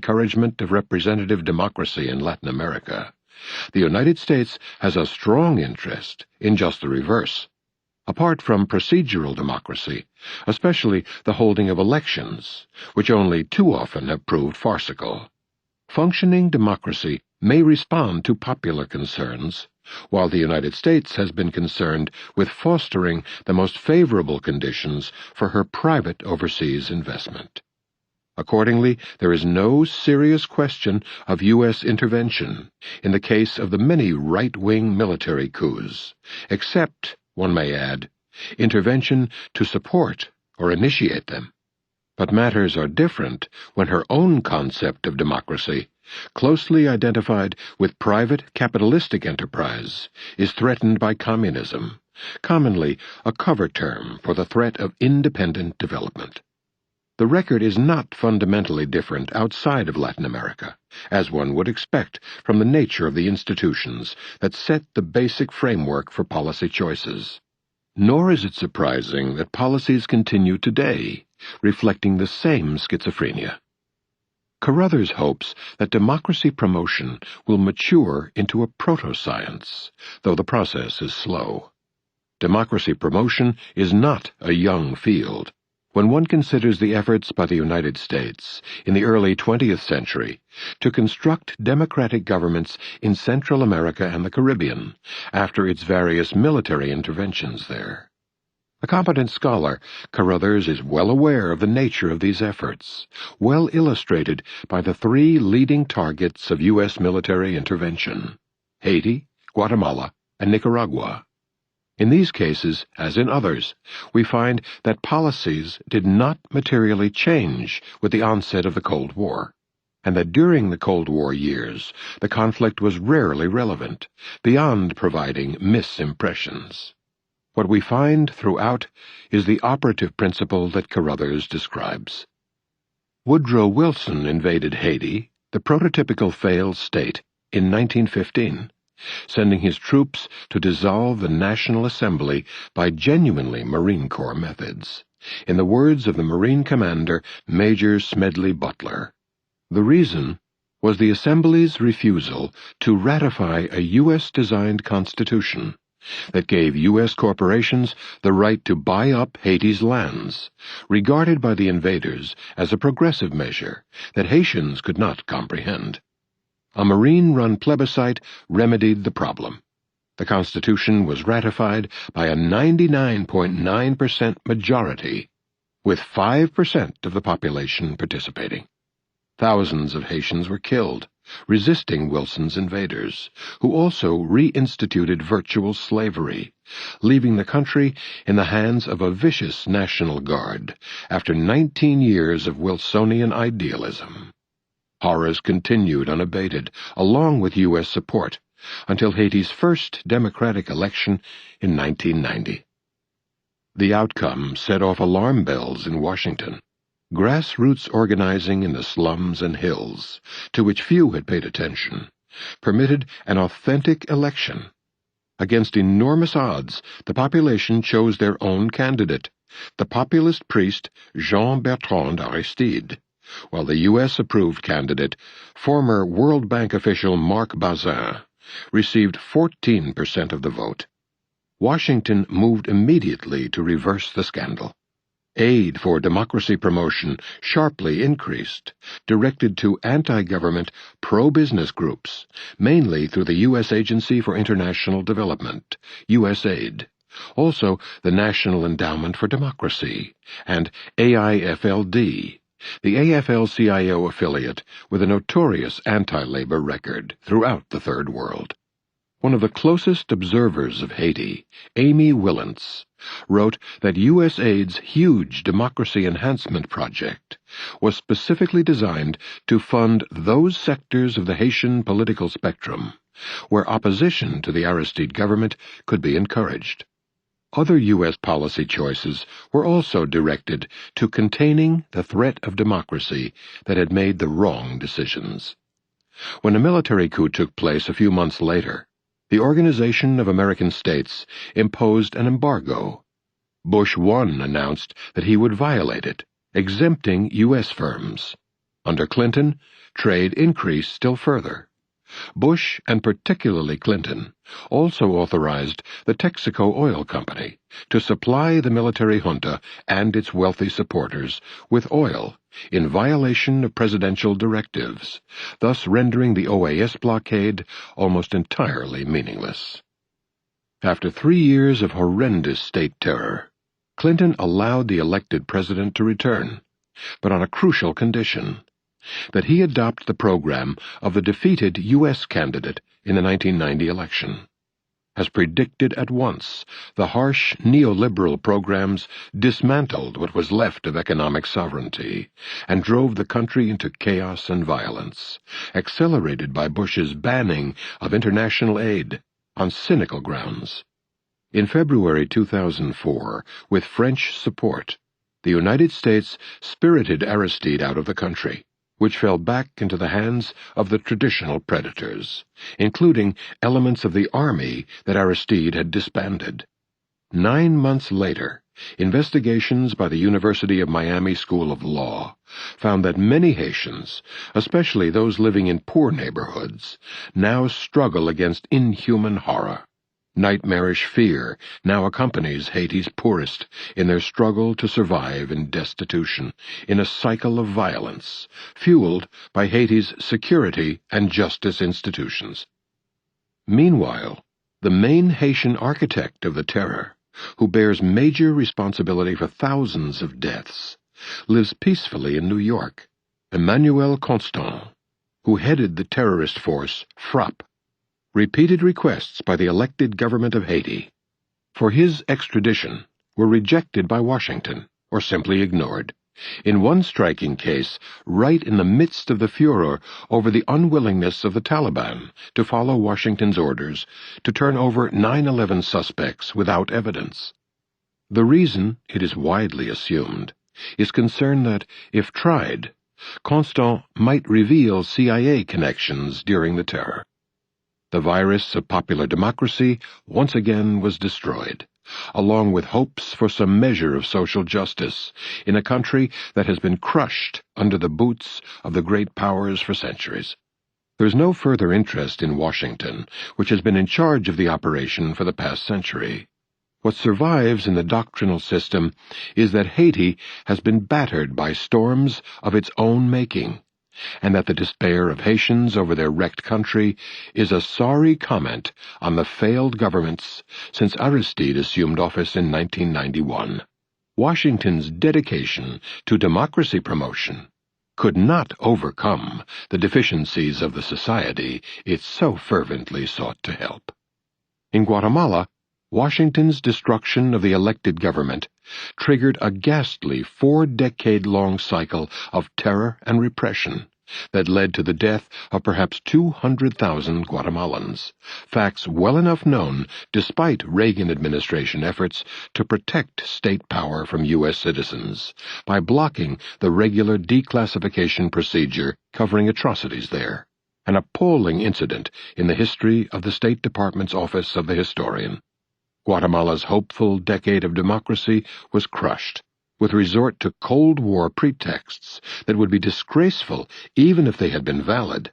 encouragement of representative democracy in Latin America, the United States has a strong interest in just the reverse. Apart from procedural democracy, especially the holding of elections, which only too often have proved farcical, functioning democracy may respond to popular concerns, while the United States has been concerned with fostering the most favorable conditions for her private overseas investment. Accordingly, there is no serious question of U.S. intervention in the case of the many right-wing military coups, except, one may add, intervention to support or initiate them. But matters are different when her own concept of democracy, closely identified with private capitalistic enterprise, is threatened by communism, commonly a cover term for the threat of independent development. The record is not fundamentally different outside of Latin America, as one would expect from the nature of the institutions that set the basic framework for policy choices. Nor is it surprising that policies continue today, reflecting the same schizophrenia. Carruthers hopes that democracy promotion will mature into a proto-science, though the process is slow. Democracy promotion is not a young field. When one considers the efforts by the United States in the early 20th century to construct democratic governments in Central America and the Caribbean after its various military interventions there. A competent scholar, Carruthers is well aware of the nature of these efforts, well illustrated by the three leading targets of U.S. military intervention: Haiti, Guatemala, and Nicaragua. In these cases, as in others, we find that policies did not materially change with the onset of the Cold War, and that during the Cold War years the conflict was rarely relevant, beyond providing misimpressions. What we find throughout is the operative principle that Carruthers describes. Woodrow Wilson invaded Haiti, the prototypical failed state, in 1915. Sending his troops to dissolve the National Assembly by genuinely Marine Corps methods, in the words of the Marine commander Major Smedley Butler. The reason was the Assembly's refusal to ratify a U.S.-designed constitution that gave U.S. corporations the right to buy up Haiti's lands, regarded by the invaders as a progressive measure that Haitians could not comprehend. A Marine-run plebiscite remedied the problem. The Constitution was ratified by a 99.9% majority, with 5% of the population participating. Thousands of Haitians were killed, resisting Wilson's invaders, who also reinstituted virtual slavery, leaving the country in the hands of a vicious National Guard after 19 years of Wilsonian idealism. Horrors continued unabated, along with U.S. support, until Haiti's first democratic election in 1990. The outcome set off alarm bells in Washington. Grassroots organizing in the slums and hills, to which few had paid attention, permitted an authentic election. Against enormous odds, the population chose their own candidate, the populist priest Jean-Bertrand Aristide, while the U.S.-approved candidate, former World Bank official Marc Bazin, received 14% of the vote. Washington moved immediately to reverse the scandal. Aid for democracy promotion sharply increased, directed to anti-government, pro-business groups, mainly through the U.S. Agency for International Development, USAID, also the National Endowment for Democracy, and AIFLD, the AFL-CIO affiliate with a notorious anti-labor record throughout the Third World. One of the closest observers of Haiti, Amy Willents, wrote that USAID's huge democracy enhancement project was specifically designed to fund those sectors of the Haitian political spectrum where opposition to the Aristide government could be encouraged. Other U.S. policy choices were also directed to containing the threat of democracy that had made the wrong decisions. When a military coup took place a few months later, the Organization of American States imposed an embargo. Bush I announced that he would violate it, exempting U.S. firms. Under Clinton, trade increased still further. Bush, and particularly Clinton, also authorized the Texaco Oil Company to supply the military junta and its wealthy supporters with oil in violation of presidential directives, thus rendering the OAS blockade almost entirely meaningless. After 3 years of horrendous state terror, Clinton allowed the elected president to return, but on a crucial condition: that he adopt the program of the defeated U.S. candidate in the 1990 election. As predicted at once, the harsh neoliberal programs dismantled what was left of economic sovereignty and drove the country into chaos and violence, accelerated by Bush's banning of international aid on cynical grounds. In February 2004, with French support, the United States spirited Aristide out of the country, which fell back into the hands of the traditional predators, including elements of the army that Aristide had disbanded. 9 months later, investigations by the University of Miami School of Law found that many Haitians, especially those living in poor neighborhoods, now struggle against inhuman horror. Nightmarish fear now accompanies Haiti's poorest in their struggle to survive in destitution, in a cycle of violence, fueled by Haiti's security and justice institutions. Meanwhile, the main Haitian architect of the terror, who bears major responsibility for thousands of deaths, lives peacefully in New York. Emmanuel Constant, who headed the terrorist force FRAP, repeated requests by the elected government of Haiti for his extradition were rejected by Washington, or simply ignored. In one striking case, right in the midst of the furor over the unwillingness of the Taliban to follow Washington's orders to turn over 9/11 suspects without evidence. The reason, it is widely assumed, is concern that, if tried, Constant might reveal CIA connections during the terror. The virus of popular democracy once again was destroyed, along with hopes for some measure of social justice in a country that has been crushed under the boots of the great powers for centuries. There is no further interest in Washington, which has been in charge of the operation for the past century. What survives in the doctrinal system is that Haiti has been battered by storms of its own making, and that the despair of Haitians over their wrecked country is a sorry comment on the failed governments since Aristide assumed office in 1991. Washington's dedication to democracy promotion could not overcome the deficiencies of the society it so fervently sought to help. In Guatemala, Washington's destruction of the elected government triggered a ghastly 4-decade-long cycle of terror and repression that led to the death of perhaps 200,000 Guatemalans, facts well enough known despite Reagan administration efforts to protect state power from U.S. citizens by blocking the regular declassification procedure covering atrocities there, an appalling incident in the history of the State Department's Office of the Historian. Guatemala's hopeful decade of democracy was crushed, with resort to Cold War pretexts that would be disgraceful even if they had been valid.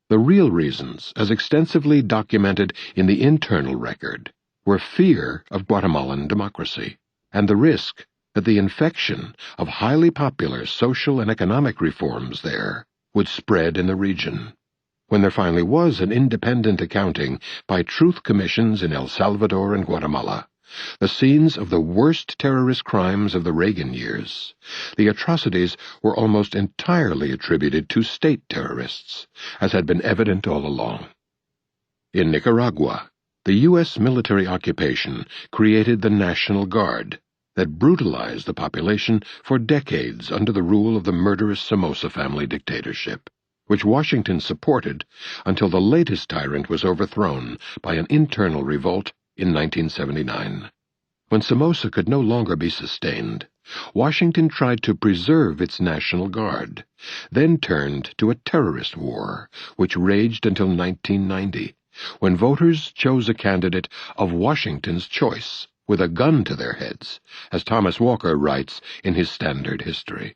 The real reasons, as extensively documented in the internal record, were fear of Guatemalan democracy, and the risk that the infection of highly popular social and economic reforms there would spread in the region. When there finally was an independent accounting by truth commissions in El Salvador and Guatemala, the scenes of the worst terrorist crimes of the Reagan years, the atrocities were almost entirely attributed to state terrorists, as had been evident all along. In Nicaragua, the U.S. military occupation created the National Guard that brutalized the population for decades under the rule of the murderous Somoza family dictatorship, which Washington supported until the latest tyrant was overthrown by an internal revolt in 1979. When Somoza could no longer be sustained, Washington tried to preserve its National Guard, then turned to a terrorist war, which raged until 1990, when voters chose a candidate of Washington's choice, with a gun to their heads, as Thomas Walker writes in his Standard History.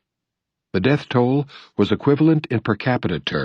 The death toll was equivalent in per capita terms